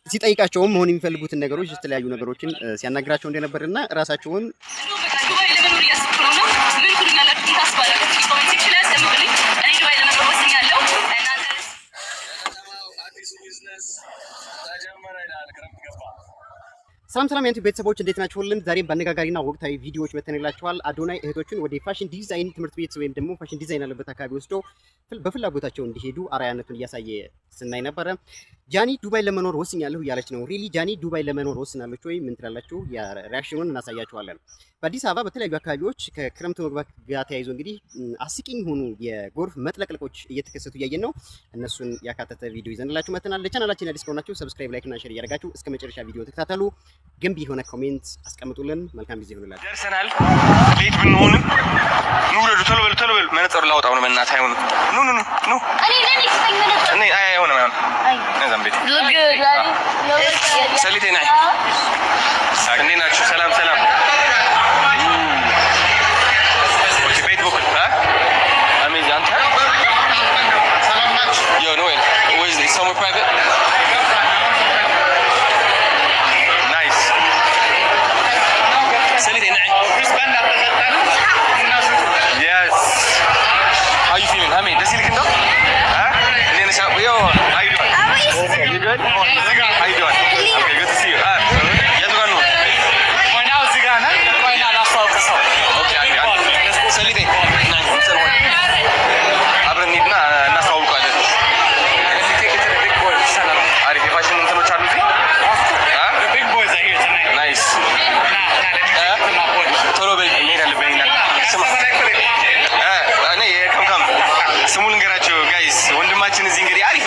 ሲጠይቃቸውም መሆን የሚፈልጉትን ነገሮች የተለያዩ ነገሮችን ሲያናግራቸው እንደነበርና ራሳቸውን ሰላም የዩቲዩብ ቤተሰቦች እንዴት ናችሁልን? ዛሬም በአነጋጋሪና ወቅታዊ ቪዲዮዎች መተንላችኋል። አዶናይ እህቶችን ወደ ፋሽን ዲዛይን ትምህርት ቤት ወይም ደግሞ ፋሽን ዲዛይን ያለበት አካባቢ ወስዶ በፍላጎታቸው እንዲሄዱ አርአያነቱን እያሳየ ስናይ ነበረ። ጃኒ ዱባይ ለመኖር ወስኛለሁ እያለች ነው። ሪሊ ጃኒ ዱባይ ለመኖር ወስናለች ወይ? ምን ትላላችሁ? የሪአክሽኑን እናሳያችኋለን። በአዲስ አበባ በተለያዩ አካባቢዎች ከክረምት መግባት ጋር ተያይዞ እንግዲህ አስቂኝ ሆኑ የጎርፍ መጥለቅለቆች እየተከሰቱ እያየን ነው። እነሱን ያካተተ ቪዲዮ ይዘንላችሁ መተናል። ለቻናላችን አዲስ ከሆናችሁ ሰብስክራይብ፣ ላይክ እና ሼር እያደረጋችሁ እስከ መጨረሻ ቪዲዮ ተከታተሉ። ገንቢ የሆነ ኮሜንት አስቀምጡልን። መልካም ጊዜ ይሁንላችሁ። ደርሰናል። ሌት ብንሆንም ኑ ረዱ። ቶሎ በሉ መነጽር ላውጣው ነው። በእናትህ አይሆንም። ኑ እኔ አይሆንም። ነዛም ቤት ሰሊቴ ነኝ። እንዴት ናችሁ? ሰላም ቤት በኩል አሜዚ አንተ ዮ ኖ ወይ ሰሙ ፕራይቬት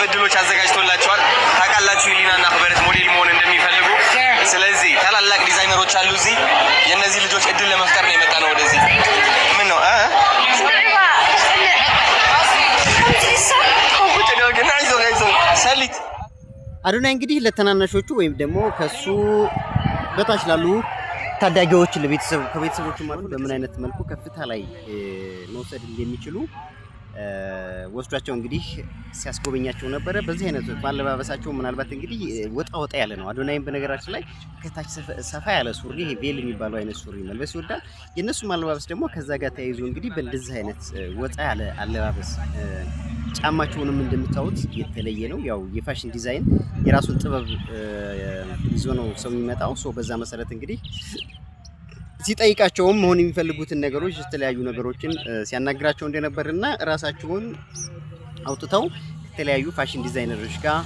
እድሎች አዘጋጅቶላቸዋል። ታውቃላችሁ ሊናና ህበረት ሞዴል መሆን እንደሚፈልጉ። ስለዚህ ታላላቅ ዲዛይነሮች አሉ እዚህ። የነዚህ ልጆች እድል ለመፍጠር ነው የመጣ ነው ወደዚህ። ምን ነው ሰሊት አዶናይ እንግዲህ ለተናናሾቹ ወይም ደግሞ ከሱ በታች ላሉ ታዳጊዎች ከቤተሰቦቹ ማለት በምን አይነት መልኩ ከፍታ ላይ መውሰድ እንደሚችሉ ወስዷቸው እንግዲህ ሲያስጎበኛቸው ነበረ። በዚህ አይነት ባለባበሳቸው ምናልባት እንግዲህ ወጣ ያለ ነው። አዶናይም በነገራችን ላይ ከታች ሰፋ ያለ ሱሪ ቬል የሚባለው አይነት ሱሪ መልበስ ይወዳል። የነሱ ማለባበስ ደግሞ ከዛ ጋር ተያይዞ እንግዲህ በእንደዚህ አይነት ወጣ ያለ አለባበስ ጫማቸውንም እንደምታዩት የተለየ ነው። ያው የፋሽን ዲዛይን የራሱን ጥበብ ይዞ ነው ሰው የሚመጣው። ሶ በዛ መሰረት እንግዲህ ሲጠይቃቸውም መሆን የሚፈልጉትን ነገሮች የተለያዩ ነገሮችን ሲያናግራቸው እንደነበርና ራሳቸውን አውጥተው ከተለያዩ ፋሽን ዲዛይነሮች ጋር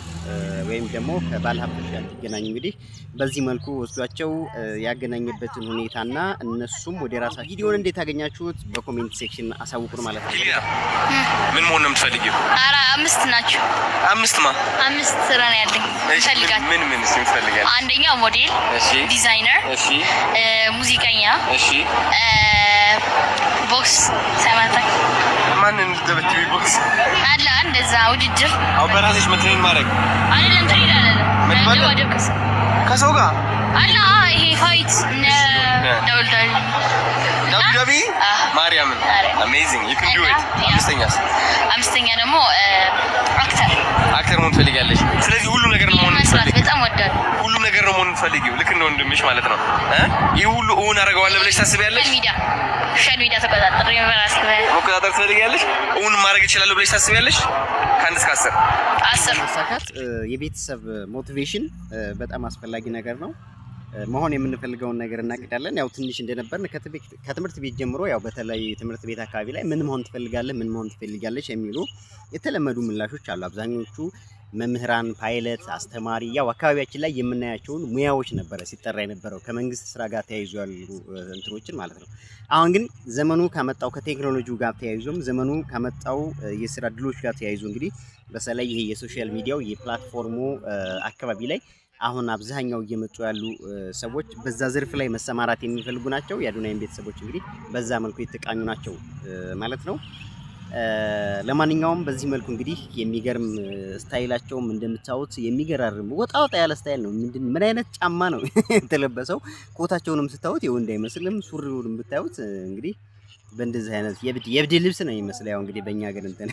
ወይም ደግሞ ከባለ ሀብቶች ጋር እንዲገናኙ እንግዲህ በዚህ መልኩ ወስዷቸው ያገናኘበትን ሁኔታና እነሱም ወደ ራሳቸው ቪዲዮውን እንዴት አገኛችሁት በኮሜንት ሴክሽን አሳውቁን ማለት ነው። ምን መሆን ነው የምትፈልጊው? ኧረ አምስት ናቸው። አምስት ስራ ነው ያለኝ። ፈልጋለሁ። ምን ትፈልጋለህ? አንደኛ ሞዴል፣ እሺ፣ ዲዛይነር፣ እሺ፣ ሙዚቀኛ፣ እሺ፣ ቦክስ ሰማታ ማንን ደብትሪ ቦክስ አለ እንደዛ ውድድር አው በራስሽ መትሬን ማድረግ አይደለም ትሪዳ አይደለም ከሰው ጋር አላ ይሄ ፋይት ደብዳቤ ማርያምን አሜዚንግ ዩ ካን ዱ ኢት። አምስተኛ ደግሞ አክተር መሆን ትፈልጊያለሽ? ስለዚህ ሁሉ ነገር ነው መሆን ትፈልጊው? በጣም ወዳለሁ። ሁሉ ነገር ነው መሆን ትፈልጊው? ልክ ነው እንደምሽ ማለት ነው። ይሄ ሁሉ እውን አደርገዋለሁ ብለሽ ታስቢያለሽ? ሶሻል ሚዲያ ተቆጣጣሪ መቆጣጠር ትፈልጊያለሽ? እውን ማድረግ ይችላል ብለሽ ታስቢያለሽ? ከአንድ እስከ 10 ማሳካት የቤተሰብ ሞቲቬሽን በጣም አስፈላጊ ነገር ነው። መሆን የምንፈልገውን ነገር እናቅዳለን። ያው ትንሽ እንደነበርን ከትምህርት ቤት ጀምሮ ያው በተለይ ትምህርት ቤት አካባቢ ላይ ምን መሆን ትፈልጋለች የሚሉ የተለመዱ ምላሾች አሉ። አብዛኞቹ መምህራን፣ ፓይለት፣ አስተማሪ ያው አካባቢያችን ላይ የምናያቸውን ሙያዎች ነበረ ሲጠራ የነበረው ከመንግስት ስራ ጋር ተያይዞ ያሉ እንትኖችን ማለት ነው። አሁን ግን ዘመኑ ካመጣው ከቴክኖሎጂው ጋር ተያይዞም ዘመኑ ካመጣው የስራ እድሎች ጋር ተያይዞ እንግዲህ በተለይ ይሄ የሶሻል ሚዲያው የፕላትፎርሙ አካባቢ ላይ አሁን አብዛኛው እየመጡ ያሉ ሰዎች በዛ ዘርፍ ላይ መሰማራት የሚፈልጉ ናቸው። የአዶናይም ቤተሰቦች እንግዲህ በዛ መልኩ የተቃኙ ናቸው ማለት ነው። ለማንኛውም በዚህ መልኩ እንግዲህ የሚገርም ስታይላቸውም እንደምታዩት የሚገራርም ወጣ ያለ ስታይል ነው። ምን አይነት ጫማ ነው የተለበሰው? ኮታቸውንም ስታዩት የወንድ አይመስልም። ሱሪውንም ብታዩት እንግዲህ በእንደዚህ አይነት የብድ ልብስ ነው የሚመስለው። ያው እንግዲህ በእኛ ሀገር እንትን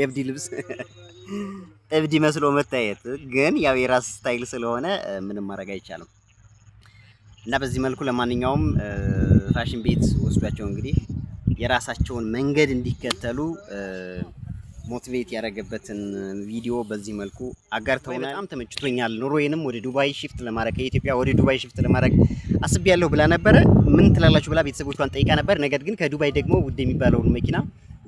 የብድ ልብስ እብድ መስሎ መታየት ግን ያው የራስ ስታይል ስለሆነ ምንም ማድረግ አይቻልም። እና በዚህ መልኩ ለማንኛውም ፋሽን ቤት ወስዷቸው እንግዲህ የራሳቸውን መንገድ እንዲከተሉ ሞቲቬት ያደረገበትን ቪዲዮ በዚህ መልኩ አጋርተውና በጣም ተመችቶኛል። ኑሮዬንም ወደ ዱባይ ሽፍት ለማድረግ ከኢትዮጵያ ወደ ዱባይ ሽፍት ለማድረግ አስቤያለሁ ብላ ነበረ። ምን ትላላችሁ ብላ ቤተሰቦቿን ጠይቃ ነበር። ነገር ግን ከዱባይ ደግሞ ውድ የሚባለውን መኪና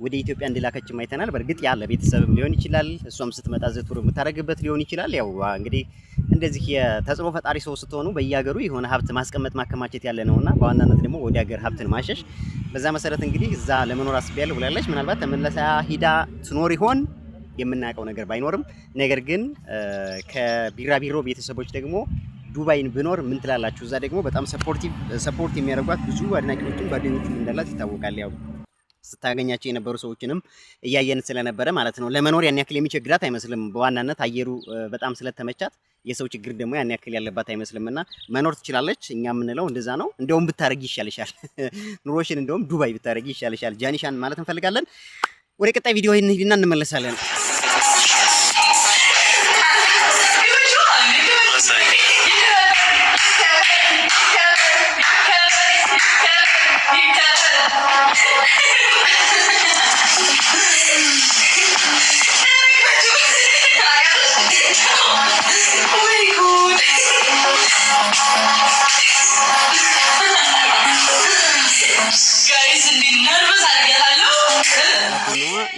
ወደ ኢትዮጵያ እንድላከችም አይተናል። በእርግጥ ያለ ቤተሰብም ሊሆን ይችላል፣ እሷም ስትመጣ ዘቱር የምታደርግበት ሊሆን ይችላል። ያው እንግዲህ እንደዚህ የተጽዕኖ ፈጣሪ ሰው ስትሆኑ በየሀገሩ የሆነ ሀብት ማስቀመጥ ማከማቸት ያለ ነውና በዋናነት ደግሞ ወደ ሀገር ሀብትን ማሸሽ። በዛ መሰረት እንግዲህ እዛ ለመኖር አስቤያለሁ ብላለች። ምናልባት ተመለሳ ሂዳ ትኖር ይሆን የምናውቀው ነገር ባይኖርም፣ ነገር ግን ከቢራቢሮ ቤተሰቦች ደግሞ ዱባይን ብኖር ምን ትላላችሁ? እዛ ደግሞ በጣም ሰፖርት የሚያደርጓት ብዙ አድናቂዎችም ጓደኞችም እንዳላት ይታወቃል። ያው ስታገኛቸው የነበሩ ሰዎችንም እያየን ስለነበረ ማለት ነው። ለመኖር ያን ያክል የሚቸግራት አይመስልም። በዋናነት አየሩ በጣም ስለተመቻት የሰው ችግር ደግሞ ያን ያክል ያለባት አይመስልምና መኖር ትችላለች። እኛ የምንለው እንደዛ ነው። እንደውም ብታረጊ ይሻልሻል፣ ኑሮሽን እንደውም ዱባይ ብታረጊ ይሻልሻል ጃኒሻን ማለት እንፈልጋለን። ወደ ቀጣይ ቪዲዮ እንሂድና እንመለሳለን።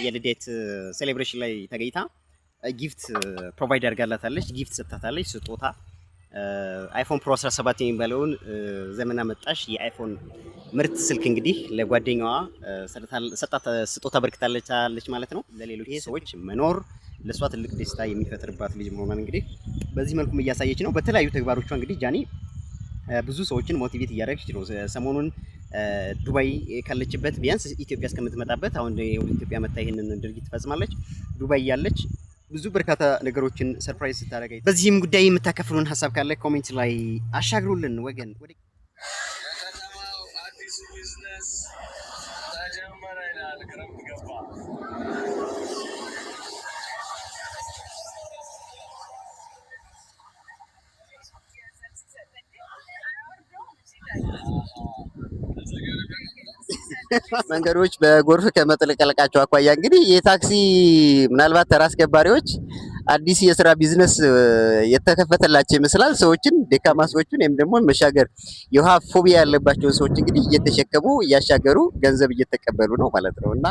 የልደት ሴሌብሬሽን ላይ ተገኝታ ጊፍት ፕሮቫይድ አድርጋላታለች። ጊፍት ሰጥታታለች። ስጦታ አይፎን ፕሮ 17 የሚባለውን ዘመን አመጣሽ የአይፎን ምርት ስልክ እንግዲህ ለጓደኛዋ ስጦታ በርክታለች ማለት ነው። ለሌሎች ሰዎች መኖር ለሷ ትልቅ ደስታ የሚፈጥርባት ልጅ መሆኗን እንግዲህ በዚህ መልኩም እያሳየች ነው። በተለያዩ ተግባሮቿ እንግዲህ ጃኒ ብዙ ሰዎችን ሞቲቬት እያደረገች ነው። ሰሞኑን ዱባይ ካለችበት ቢያንስ ኢትዮጵያ እስከምትመጣበት አሁን ኢትዮጵያ መጣ ይሄንን ድርጊት ፈጽማለች። ዱባይ ያለች ብዙ በርካታ ነገሮችን ሰርፕራይዝ ስታደርገኝ፣ በዚህም ጉዳይ የምታከፍሉን ሀሳብ ካለ ኮሜንት ላይ አሻግሩልን ወገን። አዲሱ ቢዝነስ ተጀመረ ይላል። ክረምት ገባ። መንገዶች በጎርፍ ከመጥለቅለቃቸው አኳያ እንግዲህ የታክሲ ምናልባት ተራ አስከባሪዎች አዲስ የስራ ቢዝነስ የተከፈተላቸው ይመስላል። ሰዎችን ደካማ ሰዎችን ወይም ደግሞ መሻገር የውሃ ፎቢያ ያለባቸውን ሰዎች እንግዲህ እየተሸከሙ እያሻገሩ ገንዘብ እየተቀበሉ ነው ማለት ነው። እና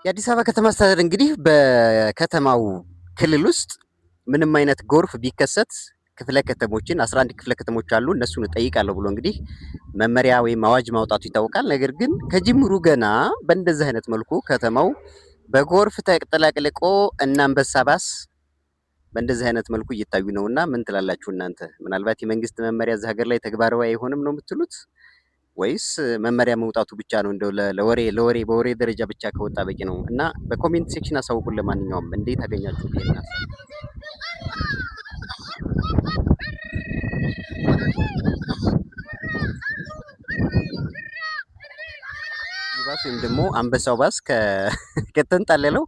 የአዲስ አበባ ከተማ አስተዳደር እንግዲህ በከተማው ክልል ውስጥ ምንም አይነት ጎርፍ ቢከሰት ክፍለ ከተሞችን 11 ክፍለ ከተሞች አሉ፣ እነሱን እጠይቃለሁ ብሎ እንግዲህ መመሪያ ወይም አዋጅ ማውጣቱ ይታወቃል። ነገር ግን ከጅምሩ ገና በእንደዚህ አይነት መልኩ ከተማው በጎርፍ ተጥለቅልቆ እና አንበሳ ባስ በእንደዚህ አይነት መልኩ እየታዩ ነውና ምን ትላላችሁ እናንተ? ምናልባት የመንግስት መመሪያ እዚህ ሀገር ላይ ተግባራዊ አይሆንም ነው የምትሉት ወይስ መመሪያ መውጣቱ ብቻ ነው? እንደው በወሬ ደረጃ ብቻ ከወጣ በቂ ነው? እና በኮሜንት ሴክሽን አሳውቁን። ለማንኛውም እንዴት አገኛችሁ? ባስ ወይም ደግሞ አንበሳው ባስ ከተንጣለለው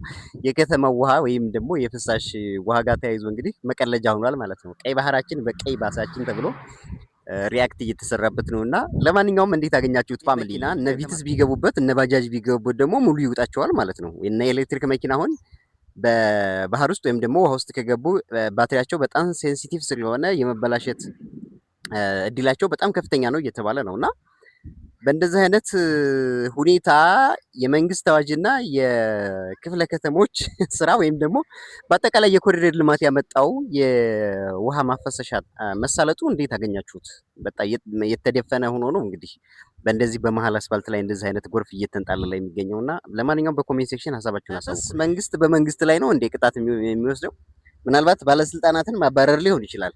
የከተማው ውሃ ወይም ደግሞ የፍሳሽ ውሃ ጋር ተያይዞ እንግዲህ መቀለጃ ሆኗል ማለት ነው። ቀይ ባህራችን በቀይ ባሳችን ተብሎ ሪያክት እየተሰራበት ነውና ለማንኛውም እንዴት አገኛችሁት? ፋሚሊና እነ ቪትስ ቢገቡበት እነ ባጃጅ ቢገቡበት ደግሞ ሙሉ ይውጣቸዋል ማለት ነው። እነ ኤሌክትሪክ መኪና አሁን በባህር ውስጥ ወይም ደግሞ ውሃ ውስጥ ከገቡ ባትሪያቸው በጣም ሴንሲቲቭ ስለሆነ የመበላሸት እድላቸው በጣም ከፍተኛ ነው እየተባለ ነውና በእንደዚህ አይነት ሁኔታ የመንግስት አዋጅና የክፍለ ከተሞች ስራ ወይም ደግሞ በአጠቃላይ የኮሪደር ልማት ያመጣው የውሃ ማፈሰሻ መሳለጡ እንዴት አገኛችሁት? በጣም የተደፈነ ሆኖ ነው እንግዲህ በእንደዚህ በመሀል አስፋልት ላይ እንደዚህ አይነት ጎርፍ እየተንጣለለ የሚገኘውና ለማንኛውም በኮሜንት ሴክሽን ሀሳባችሁን አሳውቁ። መንግስት በመንግስት ላይ ነው እንደ ቅጣት የሚወስደው? ምናልባት ባለስልጣናትን ማባረር ሊሆን ይችላል።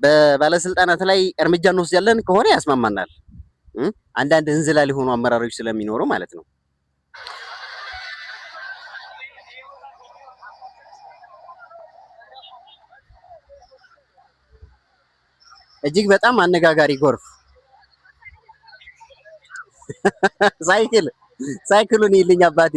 በባለስልጣናት ላይ እርምጃ እንወስዳለን ከሆነ ያስማማናል። አንዳንድ እንዝላል የሆኑ አመራሮች ስለሚኖሩ ማለት ነው። እጅግ በጣም አነጋጋሪ ጎርፍ ሳይክሉን ይልኝ አባቴ